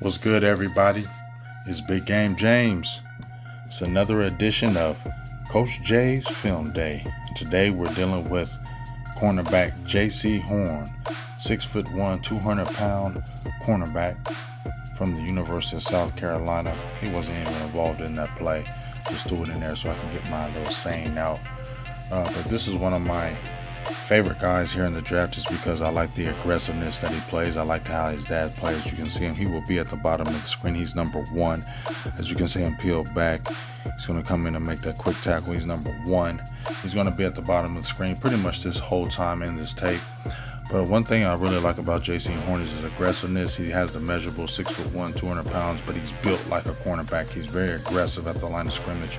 What's good, everybody? It's Big Game James. It's another edition of Coach Jay's Film Day. Today we're dealing with cornerback Jaycee Horn, 6'1", 200-pound cornerback from the University of South Carolina. He wasn't even involved in that play. Just threw it in there so I can get my little saying out. But this is one of my favorite guys here in the draft just because I like the aggressiveness that he plays. I like how his dad plays. You can see him. He will be at the bottom of the screen. He's number 1. As you can see him peel back. He's going to come in and make that quick tackle. He's number 1. He's going to be at the bottom of the screen pretty much this whole time in this tape. But one thing I really like about Jaycee Horn is his aggressiveness. He has the measurable 6'1", 200 pounds, but he's built like a cornerback. He's very aggressive at the line of scrimmage.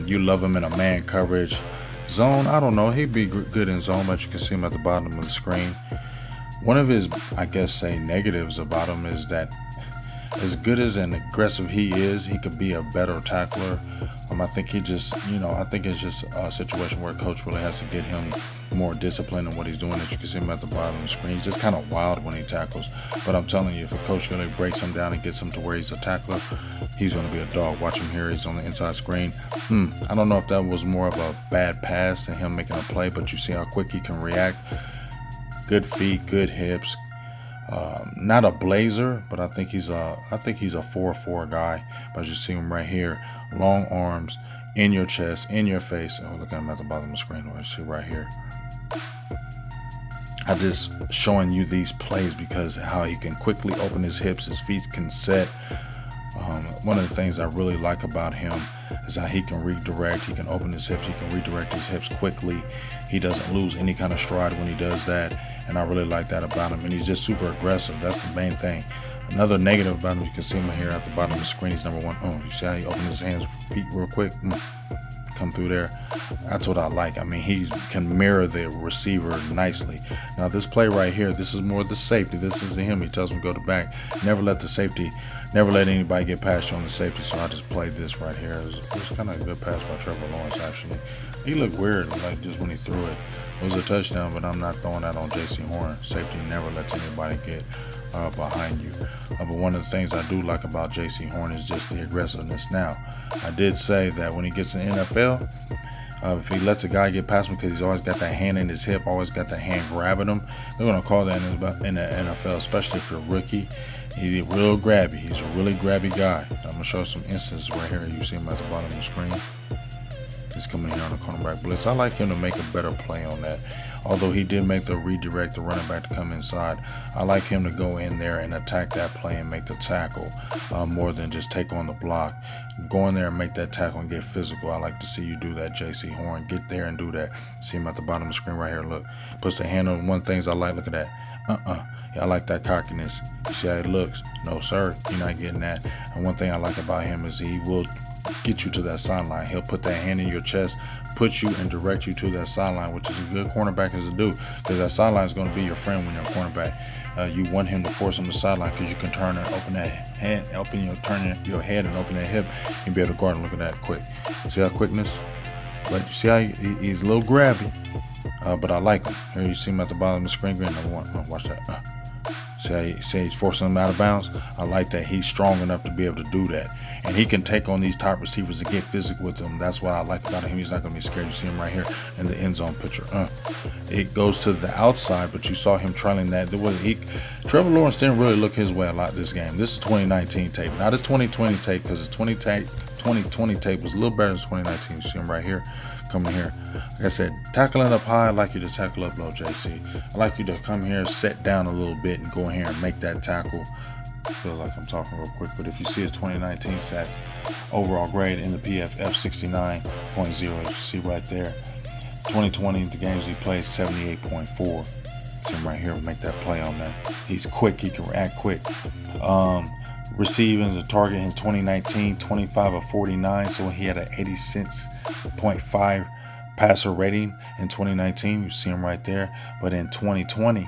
You love him in a man coverage. Zone, I don't know. He'd be good in zone, but you can see him at the bottom of the screen. One of his, I guess, say negatives about him is that as good as an aggressive he is, he could be a better tackler. I think he just, I think it's just a situation where coach really has to get him more discipline in what he's doing. As you can see him at the bottom of the screen, he's just kind of wild when he tackles. But I'm telling you, if a coach really breaks him down and gets him to where he's a tackler, he's going to be a dog. Watch him here. He's on the inside screen. I don't know if that was more of a bad pass than him making a play, but you see how quick he can react. Good feet, good hips. Not a blazer, but I think he's a 4'4" guy. But you see him right here, long arms, in your chest, in your face. Oh, look at him at the bottom of the screen. Let's see right here. I'm just showing you these plays because how he can quickly open his hips, his feet can set. One of the things I really like about him is how he can redirect. He can open his hips. He can redirect his hips quickly. He doesn't lose any kind of stride when he does that, and I really like that about him. And he's just super aggressive. That's the main thing. Another negative about him, you can see him here at the bottom of the screen. He's number 1. Oh, you see how he opens his hands, feet real quick. Come through there. That's what I like. I mean, he can mirror the receiver nicely. Now this play right here, this is more the safety. This is him. He tells him go to back. Never let the safety, never let anybody get past you on the safety. So I just played this right here. It was kind of a good pass by Trevor Lawrence actually. He looked weird like just when he threw it. It was a touchdown, but I'm not throwing that on Jaycee Horn. Safety never lets anybody get behind you. But one of the things I do like about Jaycee Horn is just the aggressiveness. Now, I did say that when he gets in the NFL, if he lets a guy get past him because he's always got that hand in his hip, always got that hand grabbing him, they're going to call that in the NFL, especially if you're a rookie. He's real grabby. He's a really grabby guy. I'm going to show you some instances right here. You see him at the bottom of the screen. He's coming here on the cornerback blitz. I like him to make a better play on that. Although he did make the redirect, the running back to come inside, I like him to go in there and attack that play and make the tackle more than just take on the block. Go in there and make that tackle and get physical. I like to see you do that, Jaycee Horn. Get there and do that. See him at the bottom of the screen right here. Look, puts the hand on one things I like. Look at that. Yeah, I like that cockiness. You see how it looks? No, sir, you're not getting that. And one thing I like about him is he will get you to that sideline. He'll put that hand in your chest, put you and direct you to that sideline, which is a good cornerback is to do, because that sideline is going to be your friend when you're a cornerback. You want him to force him to the sideline because you can turn and open that hand, turn your head and open that hip and be able to guard him. Look at that quick. See how quickness? But you see how he's a little grabby, but I like him. Here you see him at the bottom of the screen. Number 1. Watch that. See he's forcing him out of bounds. I like that. He's strong enough to be able to do that. And he can take on these top receivers and get physical with them. That's what I like about him. He's not going to be scared. You see him right here in the end zone picture. It goes to the outside, but you saw him trailing that. Trevor Lawrence didn't really look his way a lot this game. This is 2019 tape. Not his 2020 tape, because his 2020 tape was a little better than 2019. You see him right here. Coming here. Like I said, tackling up high, I like you to tackle up low, Jaycee. I like you to come here, set down a little bit, and go in here and make that tackle. I feel like I'm talking real quick, but if you see his 2019 sacks, overall grade in the PFF 69.0, as you see right there. 2020, the games he played, 78.4. See him right here, make that play on that. He's quick, he can react quick. Receiving the target in 2019, 25 of 49, so he had an 86.5 passer rating in 2019. You see him right there. But in 2020,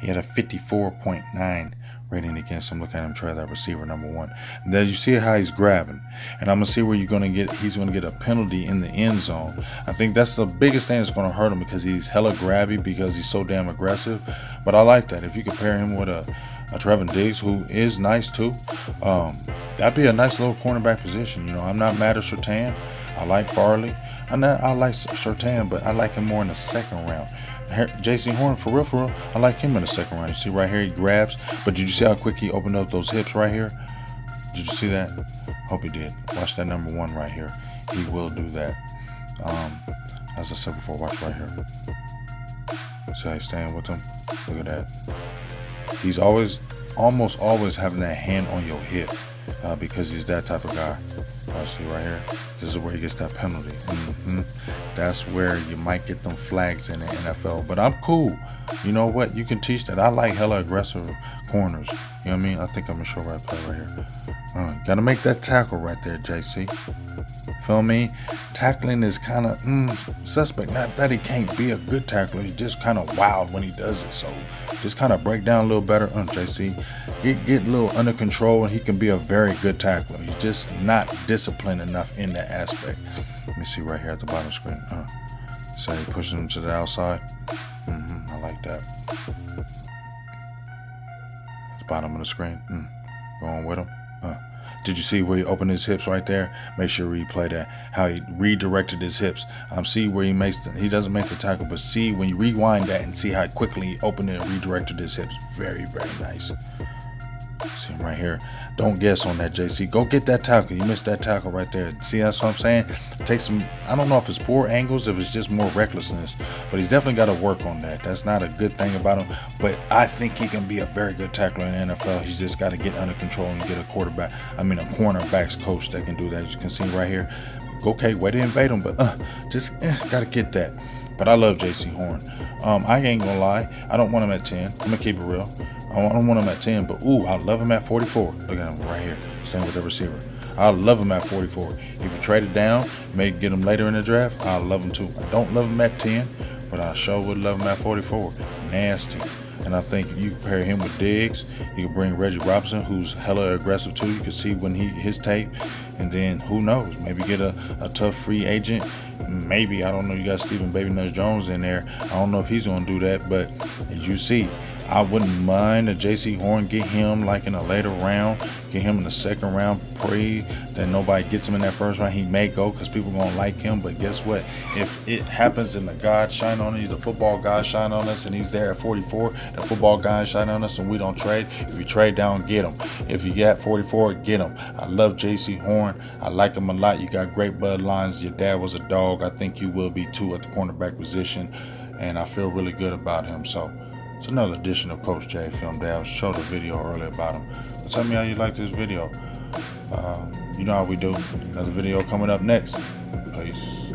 he had a 54.9 rating against him. Look at him try that receiver number 1. And then you see how he's grabbing. And I'm going to see where he's going to get a penalty in the end zone. I think that's the biggest thing that's going to hurt him, because he's hella grabby because he's so damn aggressive. But I like that. If you compare him with a Trevin Diggs, who is nice too. That'd be a nice little cornerback position. You know, I'm not mad at Surtain. I like Farley. I like Surtain, but I like him more in the second round. Jaycee Horn, for real, I like him in the second round. You see right here, he grabs. But did you see how quick he opened up those hips right here? Did you see that? Hope he did. Watch that number 1 right here. He will do that. As I said before, watch right here. See how he's staying with him? Look at that. He's almost always having that hand on your hip because he's that type of guy. See right here? This is where he gets that penalty. That's where you might get them flags in the NFL. But I'm cool. You know what? You can teach that. I like hella aggressive corners. You know what I mean? I think I'm going to show right play right here. Got to make that tackle right there, Jaycee. Feel me? Tackling is kind of suspect. Not that he can't be a good tackler. He's just kind of wild when he does it. So just kind of break down a little better. Jaycee, get a little under control, and he can be a very good tackler. He's just not disciplined enough in that aspect. Let me see right here at the bottom screen. So he pushes him to the outside. I like that. At the bottom of the screen. Going with him. Did you see where he opened his hips right there? Make sure you replay that. How he redirected his hips. See where he doesn't make the tackle, but see when you rewind that and see how quickly he opened it and redirected his hips. Very, very nice. See him right here. Don't guess on that, Jaycee. Go get that tackle. You missed that tackle right there. See, that's what I'm saying? Take some, I don't know if it's poor angles, if it's just more recklessness, but he's definitely got to work on that. That's not a good thing about him, but I think he can be a very good tackler in the NFL. He's just got to get under control and get a cornerback's coach that can do that. As you can see right here. Okay, way to invade him, but just got to get that. But I love Jaycee Horn. I ain't gonna lie. I don't want him at 10. I'm gonna keep it real. I don't want him at 10, but I love him at 44. Look at him right here, staying with the receiver. I love him at 44. If you trade it down, maybe get him later in the draft, I love him too. I don't love him at 10, but I sure would love him at 44. Nasty. And I think if you pair him with Diggs, you can bring Reggie Robinson, who's hella aggressive too. You can see when his tape, and then who knows? Maybe get a tough free agent. Maybe, I don't know. You got Stephen Baby Nuts Jones in there. I don't know if he's gonna do that, but as you see, I wouldn't mind a Jaycee Horn, get him like in a later round, get him in the second round, pray that nobody gets him in that first round. He may go because people are going to like him, but guess what? If it happens and the God shine on us, the football God shine on us, and he's there at 44, the football God shine on us and we don't trade, if you trade down, get him. If you got 44, get him. I love Jaycee Horn. I like him a lot. You got great bloodlines. Your dad was a dog. I think you will be too at the cornerback position, and I feel really good about him. So it's another edition of Coach J Film Day. I showed a video earlier about him. Tell me how you like this video. You know how we do. Another video coming up next. Peace.